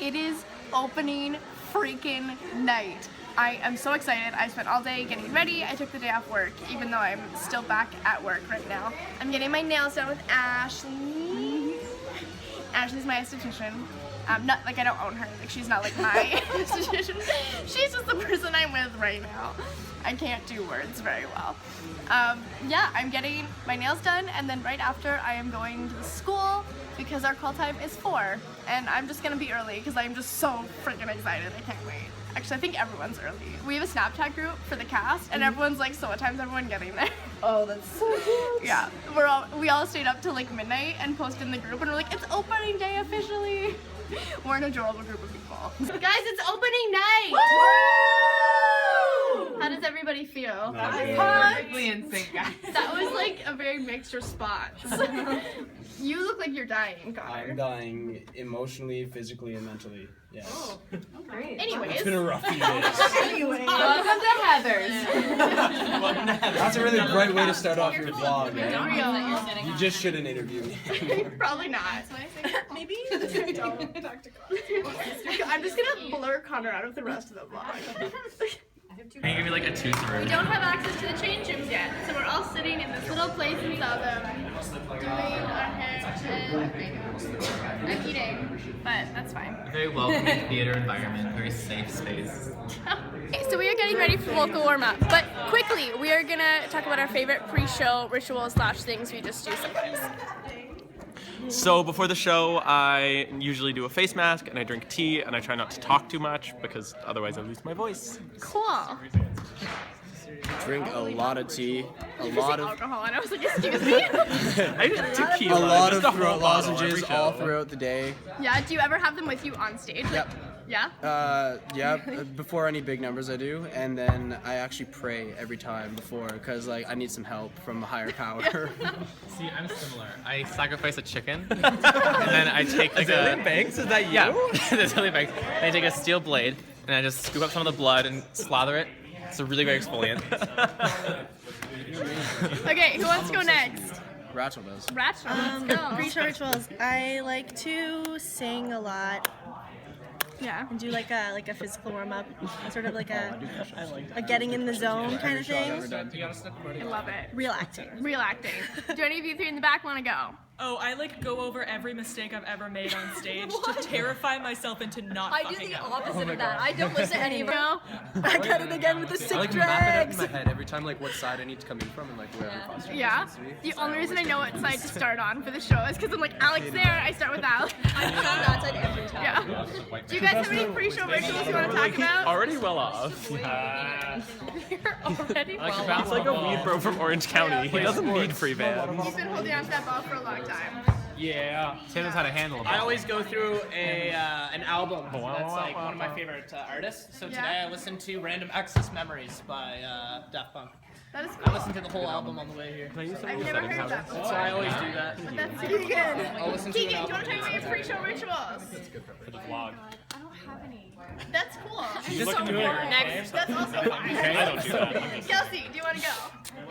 It is opening freaking night. I am so excited. I spent all day getting ready. I took the day off work, even though I'm still back at work right now. I'm getting my nails done with Ashley. Ashley's my esthetician. Not like I don't own her. Like she's not like my esthetician. She's just the person I'm with right now. I can't do words very well. Yeah, I'm getting my nails done, and then right after I am going to the school because our call time is 4, and I'm just gonna be early because I'm just so freaking excited. I can't wait. Actually, I think everyone's early. We have a Snapchat group for the cast, and everyone's like, so what time's everyone getting there? Oh, that's so cute. Yeah, we all stayed up till like midnight and posted in the group, and we're like, it's opening day officially. We're an adorable group of people. Guys, it's opening night! Woo! How does everybody feel? Perfectly in sync, guys. That was like a very mixed response. You look like you're dying, Connor. I'm dying emotionally, physically, and mentally. Yes. Oh, great. Anyways. It's been a rough few days. Welcome to Heather's. That's a really bright way to start off your vlog, man. Real. You just shouldn't interview me. Probably not. Maybe don't talk to Connor. I'm just gonna blur Connor out of the rest of the vlog. Can you give me like a 2 through? We don't have access to the change rooms yet, so we're all sitting in this little place in Southam doing our hair and eating, but that's fine. A very welcoming theater environment, very safe space. Okay, so we are getting ready for vocal warm-up, but quickly, we are gonna talk about our favorite pre-show rituals / things we just do sometimes. So before the show, I usually do a face mask and I drink tea and I try not to talk too much because otherwise I lose my voice. Cool. Drink a lot of tea, a Just lot of alcohol, and I was like, excuse me? I get tequila. a lot of just a whole throat bottle every lozenges show. all throughout the day. Yeah, do you ever have them with you on stage? Yep. Yeah? Yeah, before any big numbers I do, and then I actually pray every time before, because like I need some help from a higher power. See, I'm similar. I sacrifice a chicken, and then I take like Azalea Banks, is that you? Yeah, the Azalea Banks. And I take a steel blade, and I just scoop up some of the blood and slather it. It's a really great exfoliant. Okay, who wants to go next? Rachel does. Rachel, let's go. Pre-show rituals. I like to sing a lot Yeah. and do like a physical warm up, sort of like a getting in the zone kind of thing. I love it. Real acting. Real acting. Do any of you three in the back want to go? Oh, I like go over every mistake I've ever made on stage to terrify myself into not fucking up. opposite of that. I don't listen to any of them. I got it again with the sick I like drags. map it up in my head every time, like what side I need to come in from and like where the costume Yeah. needs to be. The only reason I know what side to start on for the show is because I'm like, Alex there, I start with Alex. I'm on that side every time. Yeah. Do you guys have any pre-show rituals you want to talk about? Already well off. You're already I like to well bounce It's like a weed bro from Orange County. He doesn't need free van. You've been holding on to that ball for a long time. Yeah. Tim knows how to handle it. I always go through an album that's like one of my favorite artists. So today Yeah. I listened to Random Access Memories by Daft Punk. That is I cool. listened to the whole album on the way here. I've never heard that before. So I always do that. But that's Keegan. I'll listen to an Keegan, do you want to album. talk about your pre-show rituals? For the vlog. I don't have any. That's cool. looking to me. Next. That's also fine. I don't do that. Kelsey, do you want to go?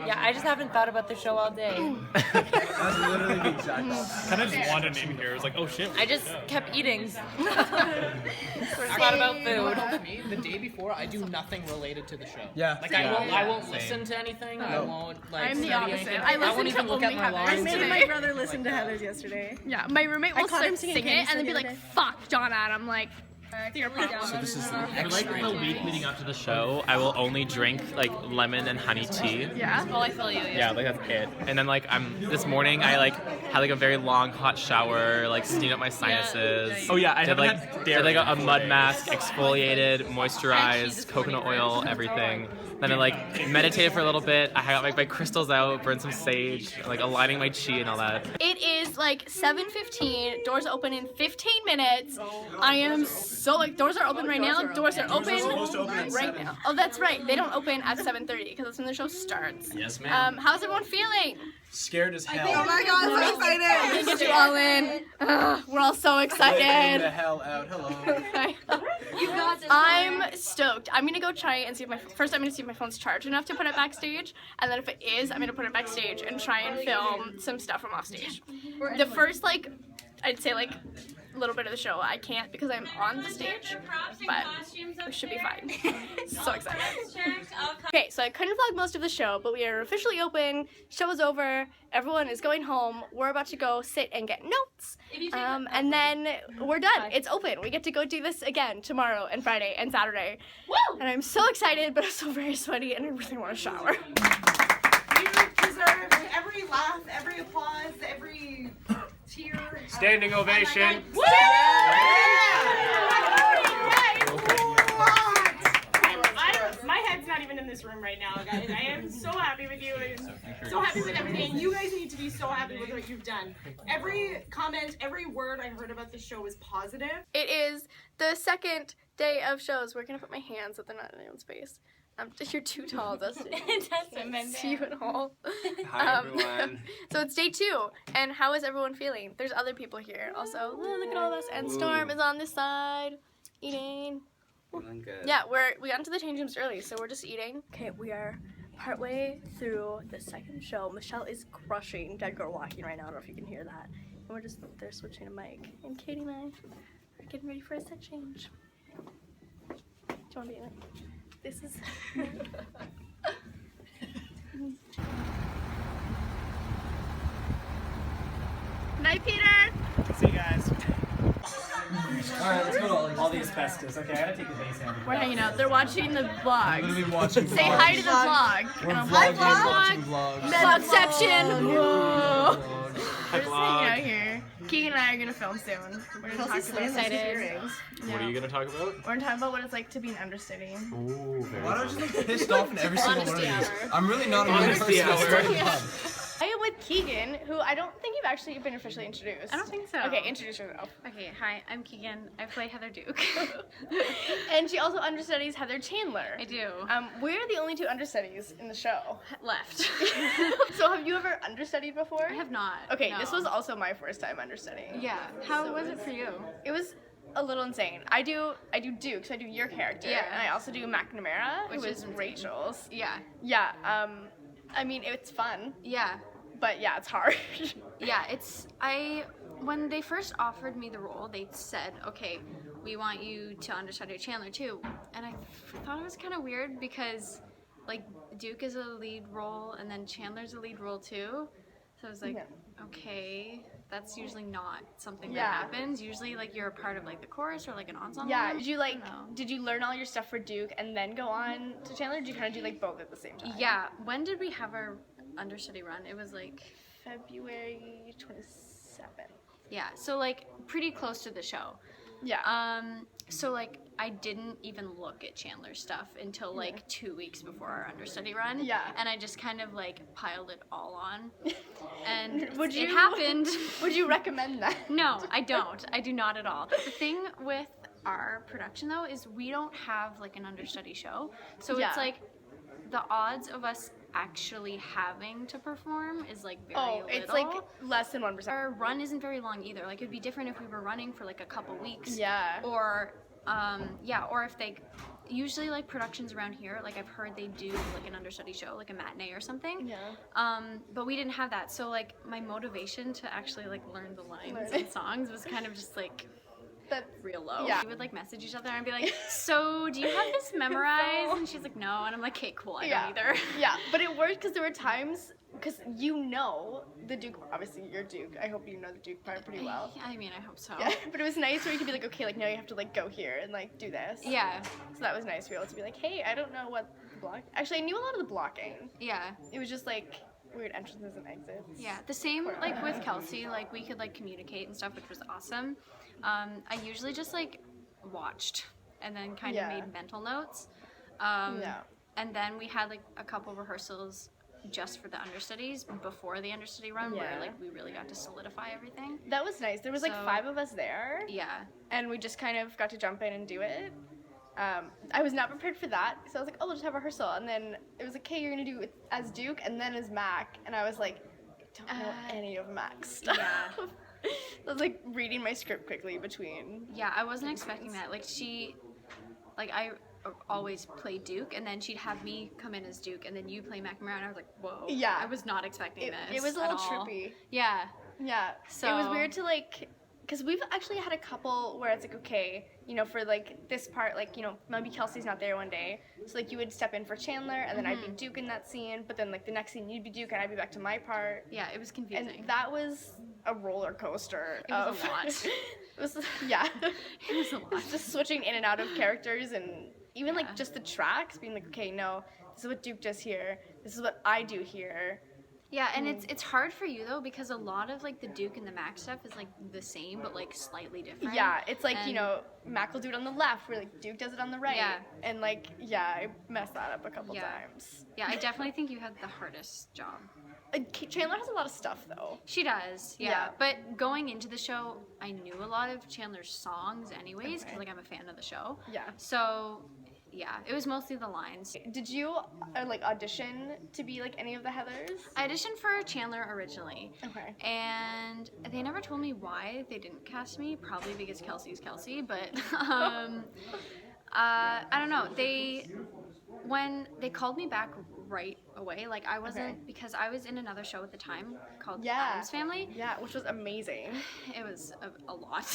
Yeah, I just haven't thought about the show all day. That's literally the exact opposite. Kind of just wanted in here. It was like, oh shit. I just kept eating. Thought about You know what food. helps me? The day before, I do nothing related to the show. Yeah. Like I won't listen to anything. I won't like I'm the study opposite. anything. I listen won't to even look at only my Heather's. I lines. made my brother listen to Heather's yesterday. Yeah, my roommate will I caught start him singing singing it and then be Candy like, Store fuck, Donna. And I'm like, it's your problem. So this is For like the week leading up to the show, I will only drink like lemon and honey tea. Yeah? Oh, I feel you. Yeah, like that's it. And then like this morning I like had like a very long hot shower, like steamed up my sinuses. Oh yeah, I Did haven't like had did like a mud mask, exfoliated, moisturized, coconut oil, everything. Then I like meditated for a little bit. I got like my crystals out, burned some sage, like aligning my chi and all that. It is like 7:15. Doors open in 15 minutes. I am so like, doors are open right now. Doors are open right now. Oh, that's right. They don't open at 7:30 because that's when the show starts. Yes, ma'am. How's everyone feeling? Scared as hell. Oh my god, I'm so excited! I'm gonna get you all in. We're all so Getting excited. the hell out. Hello. You got this. I'm stoked. I'm gonna go try and see if I'm gonna see if my phone's charged enough to put it backstage, and then if it is, I'm gonna put it backstage and try and film some stuff from offstage. The first like, I'd say like little bit of the show. I can't because I'm on the stage, but we should be fine. So excited. Okay, so I couldn't vlog most of the show, but we are officially open. Show is over. Everyone is going home. We're about to go sit and get notes, and then we're done. It's open. We get to go do this again tomorrow and Friday and Saturday. Woo! And I'm so excited, but I'm so very sweaty, and I really want to shower. You deserve every laugh, every applause, every tear. Standing ovation. Woo! My head's not even in this room right now, guys. I am so happy with you and so happy with everything. You guys need to be so happy with what you've done. Every comment, every word I heard about this show was positive. It is the second day of shows. We're gonna put my hands so they're not in anyone's face. You're too tall, Dustin. See you at all. Hi, everyone. So it's day 2, and how is everyone feeling? There's other people here also. Oh, look at all of us. And Storm is on this side, eating. Feeling good. Yeah, we got into the change rooms early, so we're just eating. Okay, we are partway through the second show. Michelle is crushing Dead Girl Walking right now. I don't know if you can hear that. And they're switching a mic. And Katie and I are getting ready for a set change. Do you want to be in it? This is... Night, Peter! See you guys. Alright, let's go to All the asbestos. Okay, I gotta take the base hand. We're hanging out. They're watching the vlog. Literally watching Say vlogs. hi to the vlog. We're Hi, vlogging, watching vlogs. Vlogception! Whoa! Hi, We're just hanging out here. Keegan and I are gonna film soon. We're gonna talk about excited. What are you gonna talk about? We're gonna talk about what it's like to be an understudy. Ooh, very Why don't fun. you look pissed off in every single one of these? I'm really not a Honesty person. hour. I am with Keegan, who I don't think you've actually been officially introduced. I don't think so. Okay, introduce yourself. Okay, hi, I'm Keegan. I play Heather Duke. And she also understudies Heather Chandler. I do. We're the only 2 understudies in the show. Left. So have you ever understudied before? I have not. Okay, no. this was also my first time understudying. Yeah. How was it for you? It was a little insane. I do Duke, so I do your character. Yeah. And I also do McNamara, Which who is is insane. Rachel's. Yeah. Yeah. I mean, it's fun, Yeah. but yeah, it's hard. Yeah, when they first offered me the role, they said, okay, we want you to understudy Chandler too. And I thought it was kind of weird because, like, Duke is a lead role and then Chandler's a lead role too. So I was like, okay, that's usually not something that happens. Usually, like, you're a part of, like, the chorus or, like, an ensemble. Yeah, did you learn all your stuff for Duke and then go on to Chandler? Or did you kind of do, like, both at the same time? Yeah. When did we have our understudy run? It was, like... February 27th. Yeah, so, like, pretty close to the show. Yeah. So, like, I didn't even look at Chandler's stuff until, like, 2 weeks before our understudy run. Yeah. And I just kind of, like, piled it all on. And it happened. Would you recommend that? No, I don't. I do not at all. The thing with our production, though, is we don't have, like, an understudy show. So it's, like, the odds of us actually having to perform is, like, very little. It's, like, less than 1%. Our run isn't very long either. Like, it'd be different if we were running for, like, a couple weeks. Yeah. Or, or if they, usually, like, productions around here, like, I've heard they do, like, an understudy show, like a matinee or something. Yeah. But we didn't have that. So, like, my motivation to actually, like, learn the lines and songs was kind of just, like, That's real low. Yeah. We would, like, message each other and be like, so, do you have this memorized? And she's like, no. And I'm like, okay, cool, I don't either. Yeah, but it worked because there were times, because you know the Duke, obviously you're Duke, I hope you know the Duke part pretty well. Yeah, I mean, I hope so. Yeah, but it was nice where you could be like, okay, like now you have to like go here and like do this. Yeah. So that was nice to be able to be like, hey, I don't know what the block, actually I knew a lot of the blocking. Yeah. It was just like weird entrances and exits. Yeah, the same like with Kelsey, like we could like communicate and stuff, which was awesome. I usually just like watched and then kind of made mental notes. And then we had like a couple rehearsals just for the understudies before the understudy run where like we really got to solidify everything. That was nice. There was like 5 of us there. Yeah. And we just kind of got to jump in and do it. I was not prepared for that, so I was like, oh, we'll just have a rehearsal. And then it was like, okay, you're going to do it as Duke and then as Mac. And I was like, I don't know any of Mac's stuff. Yeah. I was like reading my script quickly between. Yeah, I wasn't expecting that. Like I always play Duke, and then she'd have me come in as Duke, and then you play McNamara, and I was like, whoa. Yeah. I was not expecting this. It was a at little all. trippy. Yeah. Yeah. So it was weird to like, because we've actually had a couple where it's like, okay, you know, for like this part, like, you know, maybe Kelsey's not there one day, so like you would step in for Chandler, and then I'd be Duke in that scene, but then like the next scene you'd be Duke, and I'd be back to my part. Yeah, it was confusing. And that was a roller coaster. It was a lot. It was, yeah. It was a lot. Just switching in and out of characters, and even like just the tracks, being like, okay, no, this is what Duke does here, this is what I do here. Yeah, and it's hard for you though, because a lot of like the Duke and the Mac stuff is like the same but like slightly different. Yeah, it's like, you And- know, Mac will do it on the left, where like Duke does it on the right. Yeah. And like, yeah, I messed that up a couple Yeah. times. Yeah, I definitely think you had the hardest job. Chandler has a lot of stuff though. She does, yeah. Yeah. But going into the show, I knew a lot of Chandler's songs anyways, because like I'm a fan of the show. Yeah. So, yeah, it was mostly the lines. Did you like audition to be like any of the Heathers? I auditioned for Chandler originally. Okay. And they never told me why they didn't cast me, probably because Kelsey's Kelsey, but I don't know. When they called me back right away, like I wasn't, because I was in another show at the time called Adam's Family. Yeah, which was amazing. It was a lot.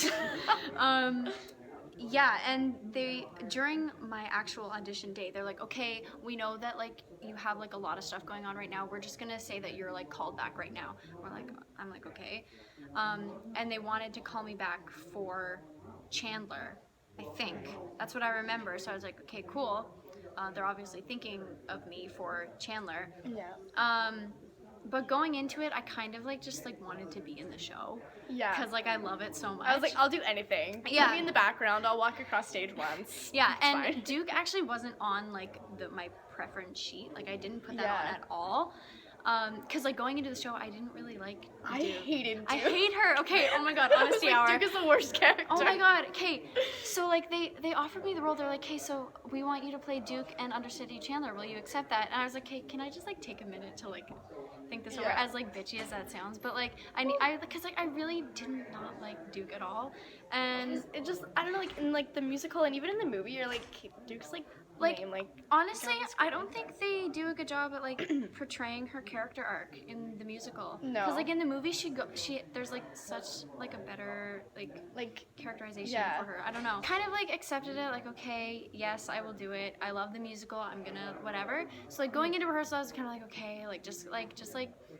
Yeah, and during my actual audition day, they're like, okay, we know that like you have like a lot of stuff going on right now. We're just gonna say that you're like called back right now. I'm like, okay. And they wanted to call me back for Chandler, I think. That's what I remember. So I was like, okay, cool. They're obviously thinking of me for Chandler. Yeah. But going into it, I kind of like just like wanted to be in the show. Yeah. Because like I love it so much. I was like, I'll do anything. Yeah. Put me in the background. I'll walk across stage once. Yeah, It's and fine. Duke actually wasn't on like my preference sheet. Like I didn't put that Yeah. on at all. Cause like going into the show, I didn't really like I Duke. hated Duke. I hate her. Okay. Oh my God. I was Honesty like, hour. Duke is the worst character. Oh my God. Okay. So like they offered me the role. They're like, okay, so we want you to play Duke and Understudy Chandler. Will you accept that? And I was like, okay, can I just like take a minute to like think this over? Yeah. As like bitchy as that sounds, but like because like I really did not like Duke at all, and It just, I don't know, like in like the musical and even in the movie, you're like, Duke's like lame, like honestly, I don't think they do a good job at like portraying her character arc in the musical. No. Because like in the movie, there's like such like a better like characterization Yeah. for her. I don't know. Kind of like accepted it. Like okay, yes, I will do it. I love the musical. I'm gonna whatever. So like going into rehearsal, I was kind of like okay, like just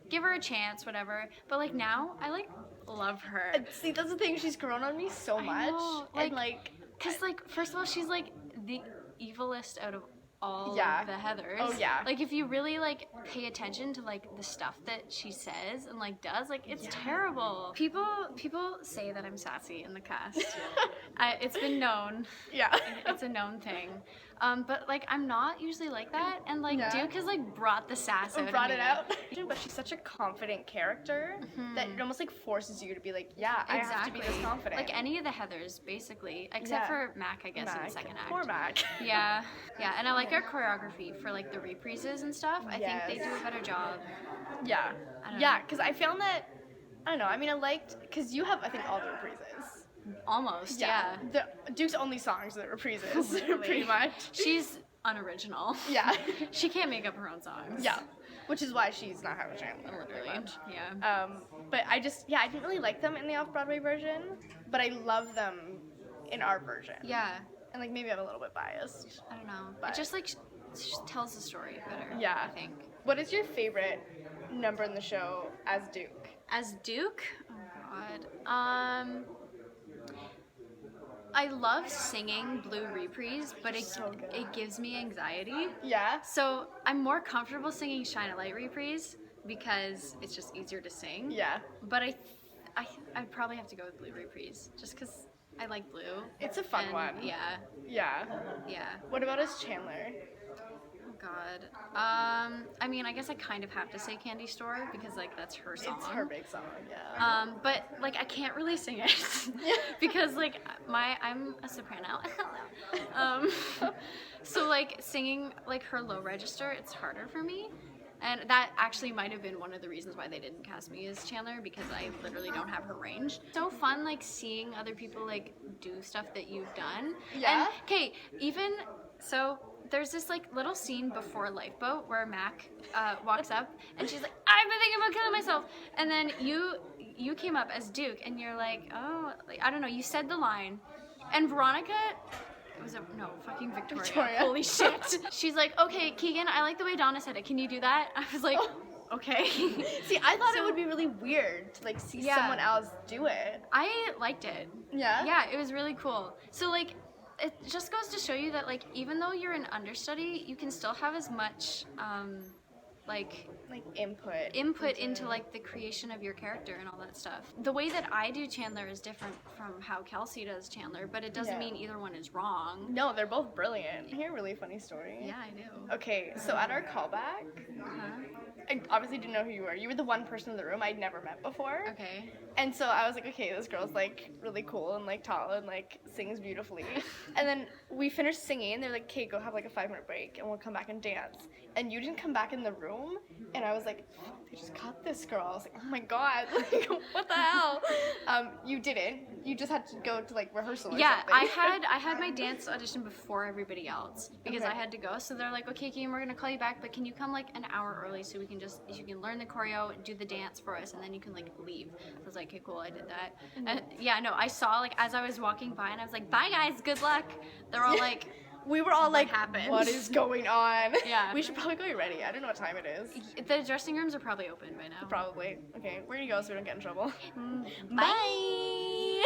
give her a chance, whatever. But like now, I like love her. See, that's the thing. She's grown on me so much, know, and like, Cause like first of all, she's like the evilest out of all Yeah. of the Heathers. Oh, yeah. Like if you really like pay attention to like the stuff that she says and like does, like it's terrible. People say that I'm sassy in the cast. It's been known. yeah. It's a known thing. But like I'm not usually like that, and like Yeah. Duke has like brought the sass out. Brought of it me. out. But she's such a confident character that it almost like forces you to be like, yeah, I have to be this confident. Like any of the Heathers, basically, except Yeah. for Mac, I guess, in Mac. the second act. Poor Mac. Yeah, yeah, and I like her choreography for like the reprises and stuff. I think they do a better job. Yeah. I don't Yeah, know. because I found that, I don't know, I mean, I liked, because you have, I think, all the reprises. Almost, yeah. The Duke's only songs are the reprises, Literally. pretty much. She's unoriginal. Yeah. She can't make up her own songs. Yeah. Which is why she's not Howard Chandler, pretty Literally. much. Yeah. But I didn't really like them in the off-Broadway version, but I love them in our version. Yeah. And like maybe I'm a little bit biased. I don't know. But- It just like tells the story better. Yeah. I think. What is your favorite number in the show as Duke? As Duke? Oh God. I love singing Blue Reprise, but it gives me anxiety. Yeah. So I'm more comfortable singing Shine a Light Reprise because it's just easier to sing. Yeah. But I'd probably have to go with Blue Reprise just because I like blue. It's a fun And, one. Yeah. Yeah. Yeah. What about as Chandler? Oh God. I mean, I guess I kind of have to say Candy Store because like that's her song. It's her big song, yeah. But like I can't really sing it because like I'm a soprano. So like singing like her low register, it's harder for me. And that actually might have been one of the reasons why they didn't cast me as Chandler, because I literally don't have her range. So fun like seeing other people like do stuff that you've done. Yeah. And okay, even so there's this like little scene before Lifeboat where Mac walks up and she's like, I've been thinking about killing myself. And then you came up as Duke, and you're like, oh, like, I don't know, you said the line, and Veronica, fucking Victoria. Holy shit. She's like, okay, Keegan, I like the way Donna said it. Can you do that? I was like, okay. See, I thought it would be really weird to like see someone else do it. I liked it. Yeah? Yeah, it was really cool. So like, it just goes to show you that like, even though you're an understudy, you can still have as much like input into like the creation of your character and all that stuff. The way that I do Chandler is different from how Kelsey does Chandler, but it doesn't mean either one is wrong. No, they're both brilliant. Hear a really funny story. Yeah, I do. Okay, so at our callback, I obviously didn't know who you were. You were the one person in the room I'd never met before. Okay. And so I was like, okay, this girl's like really cool and like tall and like sings beautifully. And then we finished singing and they're like, okay, go have like a 5-minute break and we'll come back and dance. And you didn't come back in the room and I was like, they just cut this girl. I was like, oh my god, like what the hell? You didn't. You just had to go to like rehearsal or something. I had my dance audition before everybody else because I had to go. So they're like, okay, Kim, we're gonna call you back, but can you come like an hour early so we can you can learn the choreo and do the dance for us, and then you can like leave. So I was like, okay, cool, I did that. And I saw like as I was walking by and I was like, bye guys, good luck. They're all like, we were all like, happened? What is going on? Yeah. We should probably go get ready. I don't know what time it is. The dressing rooms are probably open by now. Probably. Okay, we're gonna go so we don't get in trouble. Bye.